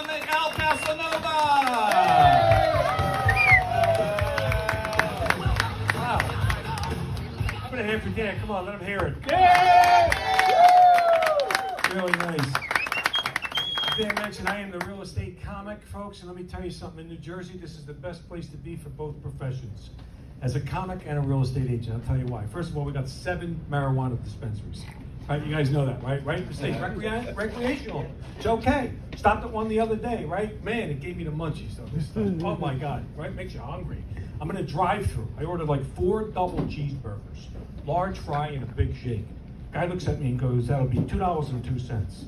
make Al Casanova! Wow. I'm going to hear for Dan. Come on, let him hear it. Really nice. Dan mentioned I am the real estate comic, folks, and let me tell you something. In New Jersey, this is the best place to be for both professions. As a comic and a real estate agent, I'll tell you why. First of all, we got 7 marijuana dispensaries. Right, you guys know that, right? Right? The state recreational. It's okay. Stopped at one the other day, right? Man, it gave me the munchies. So this stuff, oh my God, right? Makes you hungry. I'm gonna drive through. I ordered like 4 double cheeseburgers, large fry and a big shake. Guy looks at me and goes, "That'll be $2.02."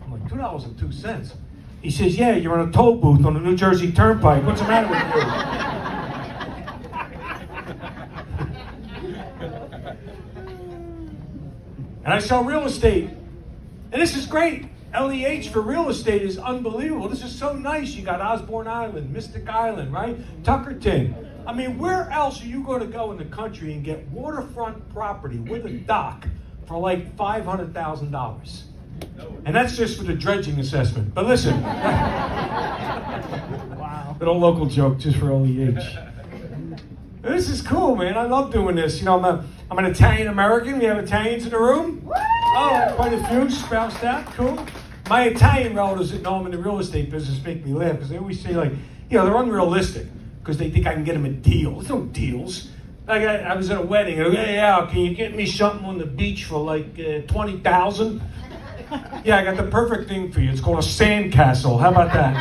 I'm like, $2.02? He says, "Yeah, you're in a toll booth on the New Jersey Turnpike. What's the matter with you?" And I sell real estate. And this is great. LEH for real estate is unbelievable. This is so nice. You got Osborne Island, Mystic Island, right? Tuckerton. I mean, where else are you going to go in the country and get waterfront property with a dock for like $500,000? And that's just for the dredging assessment. But listen. Wow. Little local joke just for LEH. This is cool, man. I love doing this. You know, I'm an Italian American. We have Italians in the room. Oh, quite a few sprouts out. Cool. My Italian relatives that know I'm in the real estate business make me laugh because they always say, like, you know, they're unrealistic because they think I can get them a deal. There's no deals. Like I was at a wedding. I go, "Hey, Al, can you get me something on the beach for like $20,000? Yeah, I got the perfect thing for you. It's called a sandcastle. How about that?"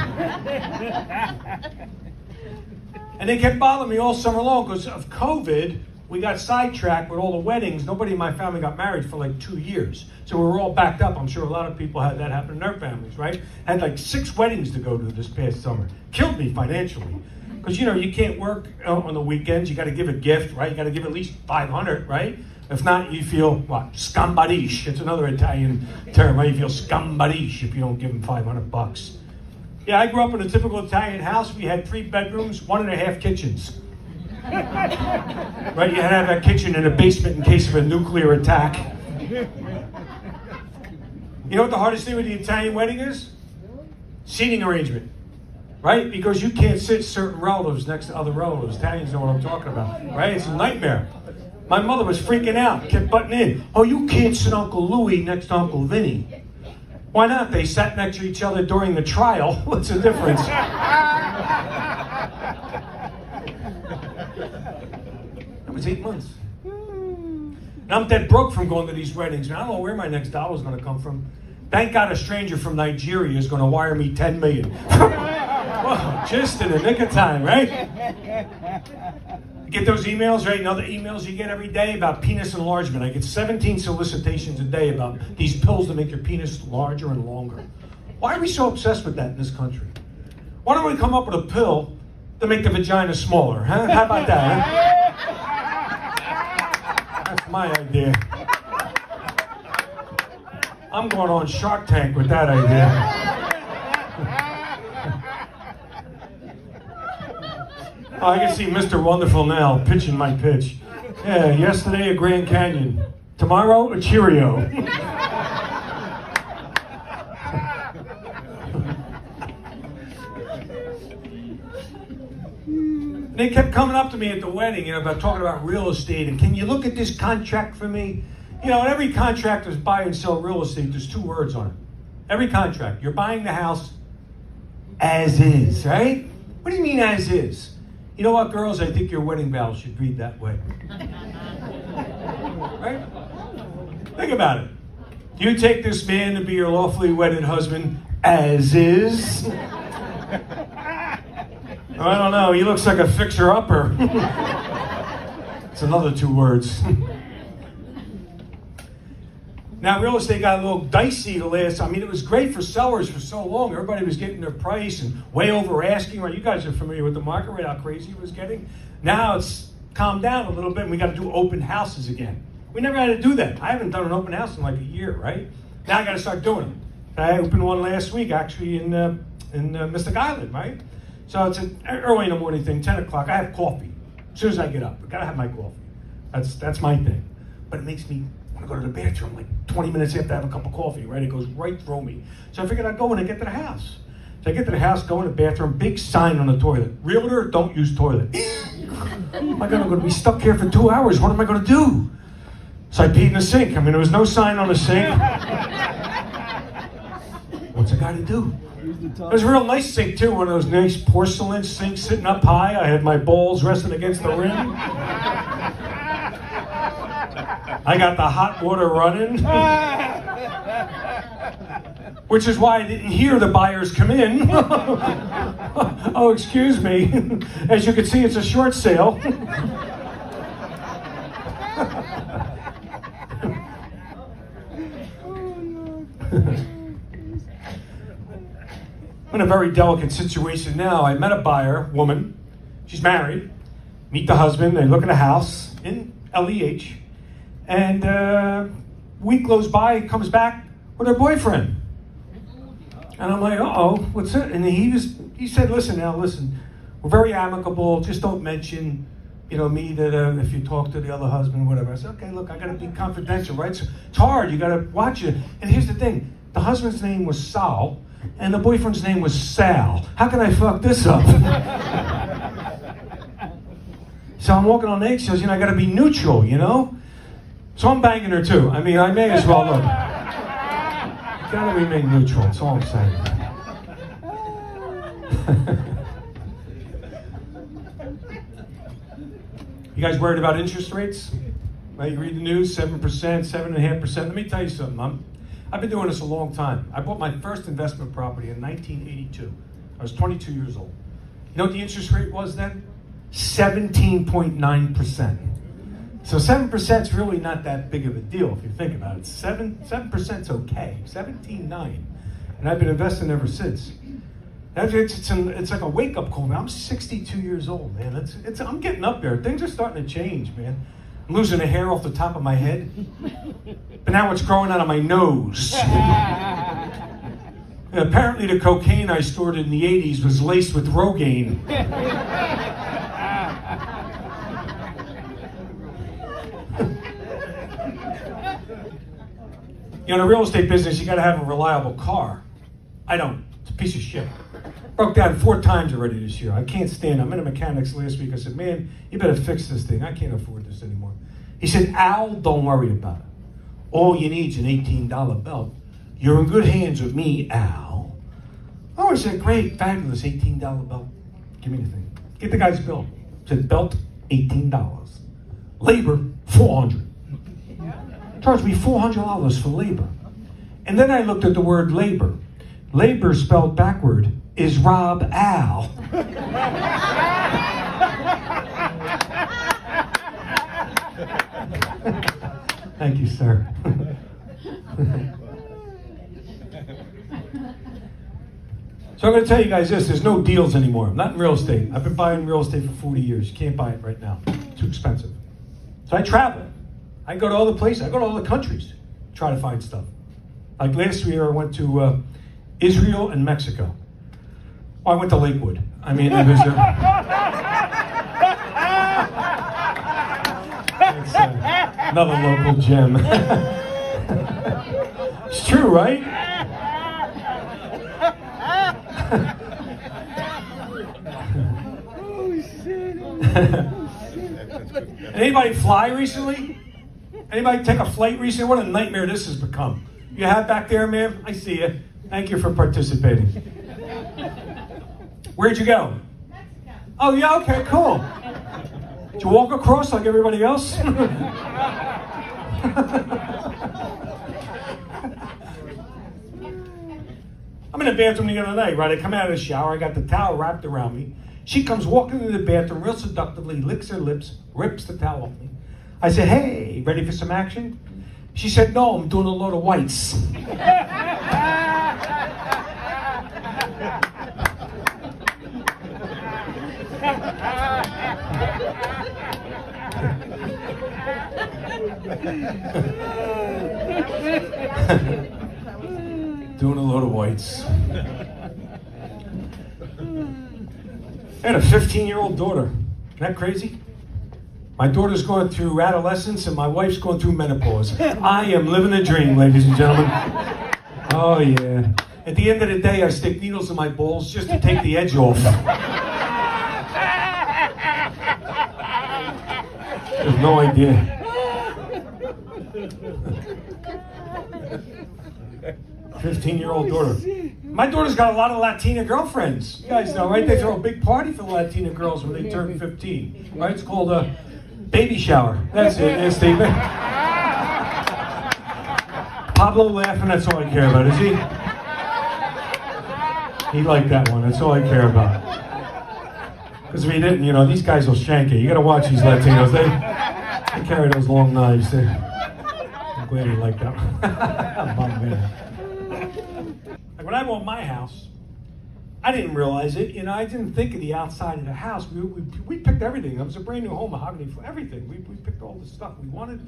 And they kept bothering me all summer long because of COVID. We got sidetracked with all the weddings. Nobody in my family got married for like 2 years. So we were all backed up. I'm sure a lot of people had that happen in their families, right? Had like 6 weddings to go to this past summer. Killed me financially. Because, you know, you can't work on the weekends. You got to give a gift, right? You got to give at least $500, right? If not, you feel, what, scambadish. It's another Italian term, right? You feel scambadish if you don't give them $500. Yeah, I grew up in a typical Italian house. We had 3 bedrooms, 1.5 kitchens. Right, you had to have that kitchen in a basement in case of a nuclear attack. You know what the hardest thing with the Italian wedding is? Seating arrangement. Right? Because you can't sit certain relatives next to other relatives. Italians know what I'm talking about. Right? It's a nightmare. My mother was freaking out, kept butting in. "Oh, you can't sit Uncle Louie next to Uncle Vinny." Why not? They sat next to each other during the trial. What's the difference? That was 8 months. And I'm dead broke from going to these weddings. And I don't know where my next dollar is going to come from. Thank God a stranger from Nigeria is going to wire me $10 million. Whoa, just in the nick of time, right? You get those emails, right? And other emails you get every day about penis enlargement. I get 17 solicitations a day about these pills that make your penis larger and longer. Why are we so obsessed with that in this country? Why don't we come up with a pill to make the vagina smaller, huh? How about that, huh? That's my idea. I'm going on Shark Tank with that idea. Oh, I can see Mr. Wonderful now pitching my pitch. Yeah, yesterday a Grand Canyon. Tomorrow a Cheerio. They kept coming up to me at the wedding, you know, about talking about real estate and, "Can you look at this contract for me?" You know, in every contract that's buy and sell real estate, there's 2 words on it. Every contract. You're buying the house as is, right? What do you mean as is? You know what, girls? I think your wedding vows should read that way. Right? Think about it. Do you take this man to be your lawfully wedded husband as is? I don't know. He looks like a fixer-upper. It's another 2 words. Now, real estate got a little dicey the last time. I mean, it was great for sellers for so long. Everybody was getting their price and way over asking. Right? You guys are familiar with the market, right? How crazy it was getting. Now it's calmed down a little bit, and we got to do open houses again. We never had to do that. I haven't done an open house in like a year, right? Now I got to start doing it. I opened one last week, actually, in Mystic Island, right? So it's an early in the morning thing, 10 o'clock. I have coffee as soon as I get up. I got to have my coffee. That's my thing. But it makes me want to go to the bathroom like 20 minutes after I have a cup of coffee, right? It goes right through me. So I figured I'd go when I get to the house. So I get to the house, go in the bathroom, big sign on the toilet. Realtor, don't use toilet. I'm going to be stuck here for 2 hours. What am I going to do? So I peed in the sink. I mean, there was no sign on the sink. What's a guy to do? It was a real nice sink, too. One of those nice porcelain sinks sitting up high. I had my balls resting against the rim. I got the hot water running. Which is why I didn't hear the buyers come in. Oh, excuse me. As you can see, it's a short sale. I'm in a very delicate situation now. I met a buyer, woman. She's married. Meet the husband. They look at a house in LEH. And week goes by, comes back with her boyfriend. And I'm like, uh-oh, what's it? And he said, listen, we're very amicable. Just don't mention, me that if you talk to the other husband, whatever. I said, okay, look, I got to be confidential, right? So it's hard. You got to watch it. And here's the thing. The husband's name was Sal, and the boyfriend's name was Sal. How can I fuck this up? So I'm walking on eggshells. I got to be neutral, So I'm banging her, too. I mean, I may as well look. Gotta remain neutral, that's all I'm saying. You guys worried about interest rates? Right, you read the news, 7%, 7.5%. Let me tell you something, I've been doing this a long time. I bought my first investment property in 1982. I was 22 years old. You know what the interest rate was then? 17.9%. So 7% is really not that big of a deal if you think about it. 7% is okay. 17.9, and I've been investing ever since. It's like a wake-up call, man. I'm 62 years old, man. I'm getting up there. Things are starting to change, man. I'm losing the hair off the top of my head, but now it's growing out of my nose. And apparently, the cocaine I stored in the 80s was laced with Rogaine. In the real estate business, you got to have a reliable car. I don't. It's a piece of shit. Broke down 4 times already this year. I can't stand it. I'm in a mechanics last week. I said, man, you better fix this thing. I can't afford this anymore. He said, Al, don't worry about it. All you need is an $18 belt. You're in good hands with me, Al. Oh, I said, great, fabulous, $18 belt. Give me the thing. Get the guy's bill. Said, belt, $18. Labor, $400. Charged me $400 for labor. And then I looked at the word labor. Labor spelled backward is Rob Al. Thank you, sir. So I'm going to tell you guys this, there's no deals anymore. I'm not in real estate. I've been buying real estate for 40 years. You can't buy it right now. It's too expensive. So I travel. I go to all the places. I go to all the countries. Try to find stuff. Like last year, I went to Israel and Mexico. Oh, I went to Lakewood. I mean, it was it's another local gem. It's true, right? Anybody fly recently? Anybody take a flight recently? What a nightmare this has become. You have back there, ma'am? I see you. Thank you for participating. Where'd you go? Mexico. Oh, yeah, okay, cool. Did you walk across like everybody else? I'm in the bathroom the other night, right? I come out of the shower, I got the towel wrapped around me. She comes walking into the bathroom real seductively, licks her lips, rips the towel off me. I said, hey, ready for some action? She said, no, I'm doing a load of whites. Doing a load of whites. I had a 15-year-old daughter. Isn't that crazy? My daughter's going through adolescence and my wife's going through menopause. I am living a dream, ladies and gentlemen. Oh, yeah. At the end of the day, I stick needles in my balls just to take the edge off. There's no idea. 15-year-old daughter. My daughter's got a lot of Latina girlfriends. You guys know, right? They throw a big party for the Latina girls when they turn 15. Right? It's called a baby shower. That's it. Yes, Stephen. Pablo laughing, that's all I care about, is he? He liked that one. That's all I care about. Because if he didn't, you know, these guys will shank you. You got to watch these Latinos. They carry those long knives. I'm glad he liked that one. I'm bummed, man. Like when I bought my house, I didn't realize it. You know, I didn't think of the outside of the house. We picked everything. It was a brand new home, mahogany, for everything. We picked all the stuff we wanted.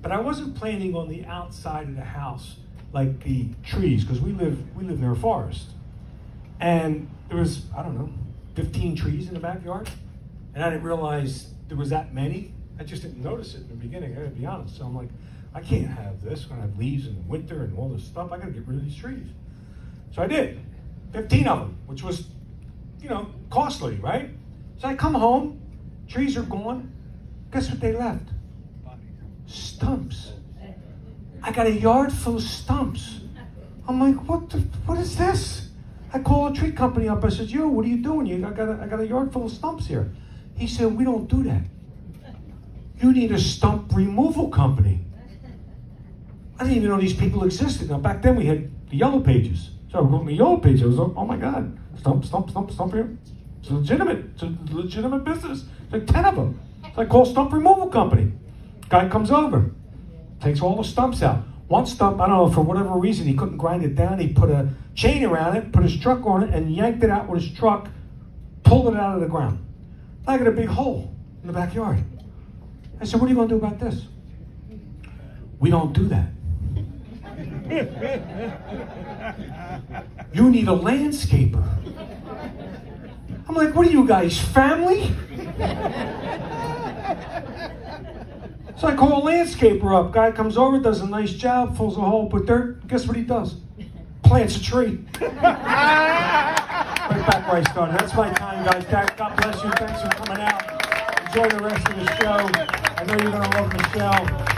But I wasn't planning on the outside of the house, like the trees, because we live near a forest. And there was, I don't know, 15 trees in the backyard. And I didn't realize there was that many. I just didn't notice it in the beginning, I gotta be honest. So I'm like, I can't have this. I'm gonna have leaves in the winter and all this stuff. I gotta get rid of these trees. So I did, 15 of them, which was, you know, costly, right? So I come home, trees are gone. Guess what they left? Stumps. I got a yard full of stumps. I'm like, what is this? I call a tree company up. I said, yo, what are you doing? I got a yard full of stumps here. He said, we don't do that. You need a stump removal company. I didn't even know these people existed. Now, back then we had the yellow pages. So I wrote the yellow pages. I was like, oh my God, stump here. It's legitimate. It's a legitimate business. It's like 10 of them. So I call stump removal company. Guy comes over, takes all the stumps out. One stump, I don't know, for whatever reason, he couldn't grind it down. He put a chain around it, put his truck on it, and yanked it out with his truck, pulled it out of the ground. I got a big hole in the backyard. I said, what are you going to do about this? We don't do that. You need a landscaper. I'm like, what are you guys, family? So I call a landscaper up. Guy comes over, does a nice job, fills a hole, put dirt. Guess what he does? Plants a tree. Right back where I started. That's my time, guys. God bless you. Thanks for coming out. Enjoy the rest of the show. I know you're going to love Michelle.